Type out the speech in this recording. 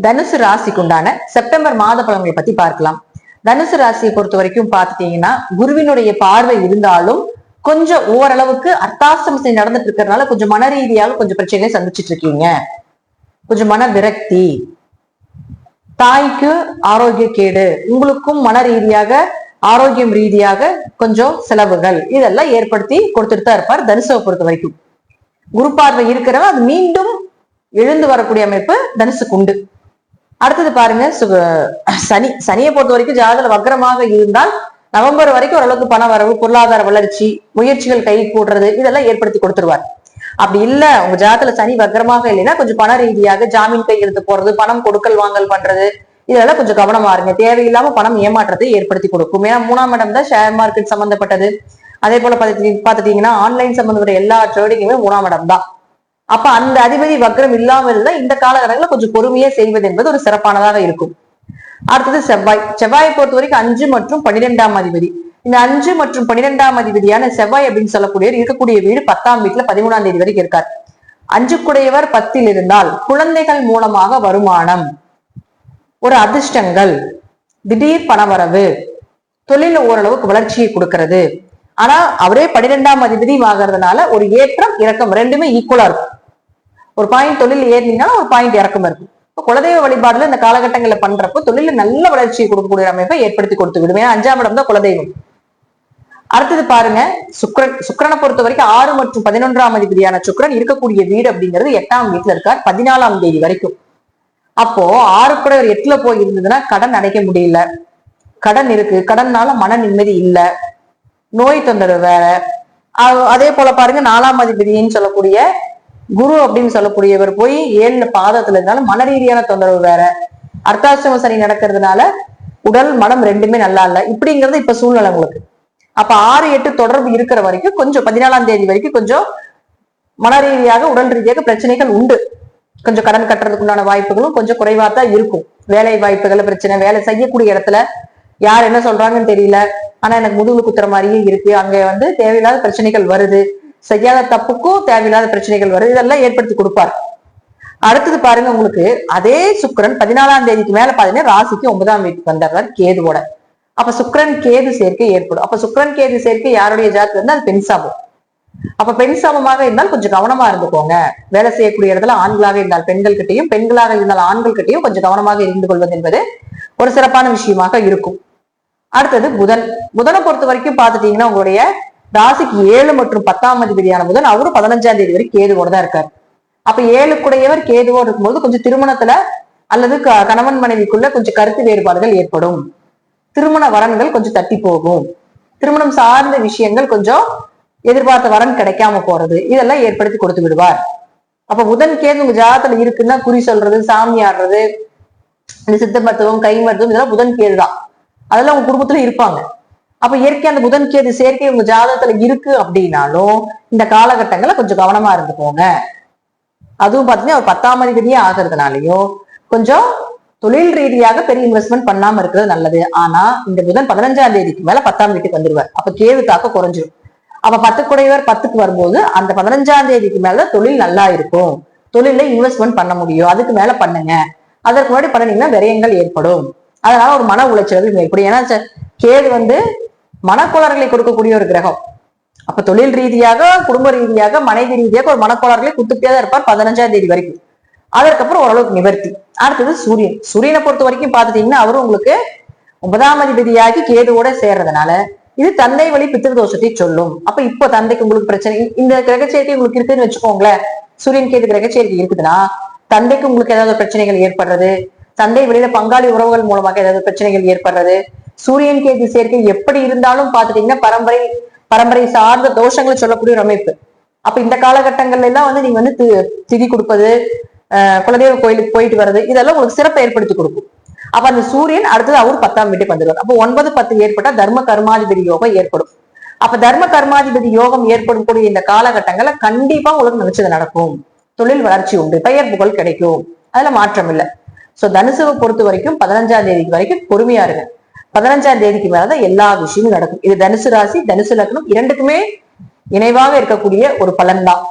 தனுசு ராசிக்கு உண்டான செப்டம்பர் மாத பலன்களை பத்தி பார்க்கலாம். தனுசு ராசியை பொறுத்த வரைக்கும் பாத்துட்டீங்கன்னா குருவினுடைய பார்வை இருந்தாலும் கொஞ்சம் ஓரளவுக்கு அர்த்தாஷ்டம நடந்துட்டு இருக்கிறதுனால கொஞ்சம் மன ரீதியாக கொஞ்சம் பிரச்சனைகளை சந்திச்சுட்டு இருக்கீங்க. கொஞ்சம் மன விரக்தி, தாய்க்கு ஆரோக்கிய கேடு, உங்களுக்கும் மன ரீதியாக ஆரோக்கியம் ரீதியாக கொஞ்சம் செலவுகள் இதெல்லாம் ஏற்படுத்தி கொடுத்துட்டு தான் இருப்பார். தனுசுவை பொறுத்த வரைக்கும் குரு பார்வை இருக்கிறவன் அது மீண்டும் எழுந்து வரக்கூடிய அமைப்பு தனுசுக்கு உண்டு. அடுத்தது பாருங்க, சனியை பொறுத்த வரைக்கும் ஜாதகத்துல வக்ரமாக இருந்தால் நவம்பர் வரைக்கும் ஓரளவுக்கு பண வரவு, பொருளாதார வளர்ச்சி, முயற்சிகள் கை கூடுறது இதெல்லாம் ஏற்படுத்தி கொடுத்துருவார். அப்படி இல்ல உங்க ஜாதகத்துல சனி வக்ரமாக இல்லைன்னா கொஞ்சம் பண ரீதியாக ஜாமீன் கையெழுத்து போறது, பணம் கொடுக்கல் வாங்கல் பண்றது இதெல்லாம் கொஞ்சம் கவனமா இருங்க. தேவையில்லாம பணம் ஏமாற்றத்தை ஏற்படுத்தி கொடுக்கும். ஏன்னா 3ஆம் இடம் தான் ஷேர் மார்க்கெட் சம்பந்தப்பட்டது. அதே போல பாத்துட்டீங்கன்னா ஆன்லைன் சம்பந்தப்பட்ட எல்லா ட்ரேடிங்குமே 3ஆம் இடம் தான். அப்ப அந்த அதிபதி வக்ரம் இல்லாமல் இருந்தா இந்த காலகட்டங்களில் கொஞ்சம் பொறுமையே செய்வது என்பது ஒரு சிறப்பானதாக இருக்கும். அடுத்தது செவ்வாயை பொறுத்த வரைக்கும் 5 மற்றும் 12ஆம் அதிபதி. இந்த 5 மற்றும் 12ஆம் அதிபதியான செவ்வாய் அப்படின்னு சொல்லக்கூடியவர் இருக்கக்கூடிய வீடு 10ஆம் வீட்டுல 13ஆம் தேதி வரைக்கும் இருக்கார். 5 10 இருந்தால் குழந்தைகள் மூலமாக வருமானம், ஒரு அதிர்ஷ்டங்கள், திடீர் பணவரவு, தொழில ஓரளவுக்கு வளர்ச்சியை கொடுக்கிறது. ஆனா அவரே 12ஆம் அதிபதி ஆகிறதுனால ஒரு ஏற்றம் இறக்கம் ரெண்டுமே ஈக்குவலா இருக்கும். ஒரு பாயிண்ட் தொழில் ஏறினீங்கன்னா ஒரு பாயிண்ட் இறக்கம் இருக்கும். இப்போ குலதெய்வ வழிபாடுல இந்த காலகட்டங்களை பண்றப்போ தொழில நல்ல வளர்ச்சியை கொடுக்கக்கூடிய அமைப்பை ஏற்படுத்தி கொடுத்து விடும். ஏன்னா 5ஆம் இடம் தான் குலதெய்வம். அடுத்தது பாருங்க, சுக்கிரனை பொறுத்த வரைக்கும் 6 மற்றும் 11ஆம் அதிபதியான சுக்கிரன் இருக்கக்கூடிய வீடு அப்படிங்கிறது 8ஆம் வீட்டுல இருக்கார் 14ஆம் தேதி வரைக்கும். அப்போ 6 கூட ஒரு 8ல போய் இருந்ததுன்னா கடன் அடைக்க முடியல, கடன் இருக்கு, கடன்னால மன நிம்மதி இல்ல, நோய் தொந்தரவு வேற. அதே போல பாருங்க 4ஆம் அதிபதினு சொல்லக்கூடிய குரு அப்படின்னு சொல்லக்கூடியவர் போய் 7 பாதத்துல இருந்தாலும் மன ரீதியான தொந்தரவு வேற. அர்த்தாஷ்டம சனி நடக்கிறதுனால உடல் மனம் ரெண்டுமே நல்லா இல்ல. இப்படிங்கிறது இப்ப சூழ்நிலை உங்களுக்கு. அப்ப 6, 8 தொடர்பு இருக்கிற வரைக்கும் கொஞ்சம் 14ஆம் தேதி வரைக்கும் கொஞ்சம் மன ரீதியாக உடல் ரீதியாக பிரச்சனைகள் உண்டு. கொஞ்சம் கடன் கட்டுறதுக்கு உண்டான வாய்ப்புகளும் கொஞ்சம் குறைவா தான் இருக்கும். வேலை வாய்ப்புகள் பிரச்சனை, வேலை செய்யக்கூடிய இடத்துல யார் என்ன சொல்றாங்கன்னு தெரியல, ஆனா எனக்கு முதுகுல குத்துற மாதிரியே இருக்கு, அங்க தேவையில்லாத பிரச்சனைகள் வருது, செய்யாத தப்புக்கும் தேவையில்லாத பிரச்சனைகள் வருது, இதெல்லாம் ஏற்படுத்தி கொடுப்பார். அடுத்தது பாருங்க, உங்களுக்கு அதே சுக்கிரன் 14ஆம் தேதிக்கு மேல பாத்தீங்கன்னா ராசிக்கு 9ஆம் வீட்டுக்கு வந்துடுறார் கேதுவோட. அப்ப சுக்கிரன் கேது சேர்க்கை ஏற்படும். அப்ப சுக்கிரன் கேது சேர்க்கை யாருடைய ஜாதகத்துல இருந்தா அது பெண் சாபம். அப்ப பெண் சாபமாக இருந்தால் கொஞ்சம் கவனமா இருந்துக்கோங்க. வேலை செய்யக்கூடிய இடத்துல ஆண்களாக இருந்தால் பெண்கள் கிட்டையும், பெண்களாக இருந்தால் ஆண்கள் கிட்டையும் கொஞ்சம் கவனமாக இருந்து கொள்வது என்பது ஒரு சிறப்பான விஷயமாக இருக்கும். அடுத்தது புதனை பொறுத்த வரைக்கும் பாத்துட்டீங்கன்னா உங்களுடைய ராசிக்கு 7 மற்றும் 10ஆம் அதிபதியான புதன் அவரும் 15ஆம் தேதி வரை கேதுவோட தான் இருக்காரு. அப்ப 7 கூடையவர் கேதுவோடு இருக்கும்போது கொஞ்சம் திருமணத்துல அல்லது கணவன் மனைவிக்குள்ள கொஞ்சம் கருத்து வேறுபாடுகள் ஏற்படும். திருமண வரன்கள் கொஞ்சம் தட்டி போகும். திருமணம் சார்ந்த விஷயங்கள் கொஞ்சம் எதிர்பார்த்த வரன் கிடைக்காம போறது இதெல்லாம் ஏற்படுத்தி கொடுத்து விடுவார். அப்ப புதன் கேது உங்க ஜாதகத்துல இருக்குன்னா குறி சொல்றது, சாமி ஆடுறது, இந்த சித்த மருத்துவம், கை மருத்துவம் இதெல்லாம் புதன் கேது தான். அதெல்லாம் உங்க குடும்பத்துல இருப்பாங்க. அப்ப இயற்கை அந்த புதன் கேது சேர்க்கை உங்க ஜாதகத்துல இருக்கு அப்படின்னாலும் இந்த காலகட்டங்களை கொஞ்சம் கவனமா இருந்துக்கோங்க. அதுவும் பாத்தீங்கன்னா ஒரு 10ஆம் அதிபதியே ஆகிறதுனாலயும் கொஞ்சம் தொழில் ரீதியாக பெரிய இன்வெஸ்ட்மெண்ட் பண்ணாம இருக்கிறது நல்லது. ஆனா இந்த புதன் 15ஆம் தேதிக்கு மேல 10ஆம் வீட்டுக்கு வந்துருவார். அப்ப கேது தாக்க குறைஞ்சிடும். அப்ப 10 கூடையவர் 10க்கு வரும்போது அந்த 15ஆம் தேதிக்கு மேல தொழில் நல்லா இருக்கும், தொழில இன்வெஸ்ட்மெண்ட் பண்ண முடியும், அதுக்கு மேல பண்ணுங்க. அதற்கு முன்னாடி பண்ணினீங்கன்னா விரயங்கள் ஏற்படும். அதனால ஒரு மன உளைச்சல்கள் ஏற்படும். ஏன்னா கேது மனக்கோளாறுகளை கொடுக்கக்கூடிய ஒரு கிரகம். அப்ப தொழில் ரீதியாக, குடும்ப ரீதியாக, மனைவி ரீதியாக ஒரு மனக்கோளாறுகளை கொடுத்துட்டே தான் இருப்பார் 15ஆம் தேதி வரைக்கும். அதற்கப்புறம் ஓரளவுக்கு நிவர்த்தி. அடுத்தது சூரியனை பொறுத்த வரைக்கும் பாத்துட்டீங்கன்னா அவரும் உங்களுக்கு 9ஆம் அதிபதியாகி கேதுவோட சேர்றதுனால இது தந்தை வழி பித்திருதோஷத்தை சொல்லும். அப்ப இப்போ தந்தைக்கு உங்களுக்கு பிரச்சனை, இந்த கிரகச்சேர்க்கை உங்களுக்கு இருக்குன்னு வச்சுக்கோங்களேன், சூரியன் கேது கிரகச்சேர்க்கை இருக்குதுன்னா தந்தைக்கு உங்களுக்கு ஏதாவது பிரச்சனைகள் ஏற்படுறது, தந்தை வெளியில பங்காளி உறவுகள் மூலமாக ஏதாவது பிரச்சனைகள் ஏற்படுறது. சூரியன் கேது சேர்க்கை எப்படி இருந்தாலும் பாத்துட்டீங்கன்னா பரம்பரை சார்ந்த தோஷங்களை சொல்லக்கூடிய ஒரு அமைப்பு. அப்ப இந்த காலகட்டங்கள்ல எல்லாம் நீங்க திதி கொடுப்பது, குலதெய்வ கோயிலுக்கு போயிட்டு வர்றது இதெல்லாம் உங்களுக்கு சிறப்பை ஏற்படுத்தி கொடுக்கும். அப்ப அந்த சூரியன் அடுத்தது அவர் 10ஆம் வீட்டுக்கு வந்துடுவார். அப்போ 9, 10 ஏற்பட்டா தர்ம கர்மாதிபதி யோகம் ஏற்படும். அப்ப தர்ம கர்மாதிபதி யோகம் ஏற்படும் கூடிய இந்த காலகட்டங்கள்ல கண்டிப்பா உங்களுக்கு நினைச்சது நடக்கும். தொழில் வளர்ச்சி உண்டு, பெயர் புகழ் கிடைக்கும், அதுல மாற்றம் இல்லை. சோ தனுசுவை பொறுத்த வரைக்கும் 15ஆம் தேதிக்கு வரைக்கும் பொறுமையா இருங்க. 15ஆம் தேதிக்கு மேலதான் எல்லா விஷயமும் நடக்கும். இது தனுசு ராசி, தனுசு லக்னம் இரண்டுக்குமே இணைவாக இருக்கக்கூடிய ஒரு பலன் தான்.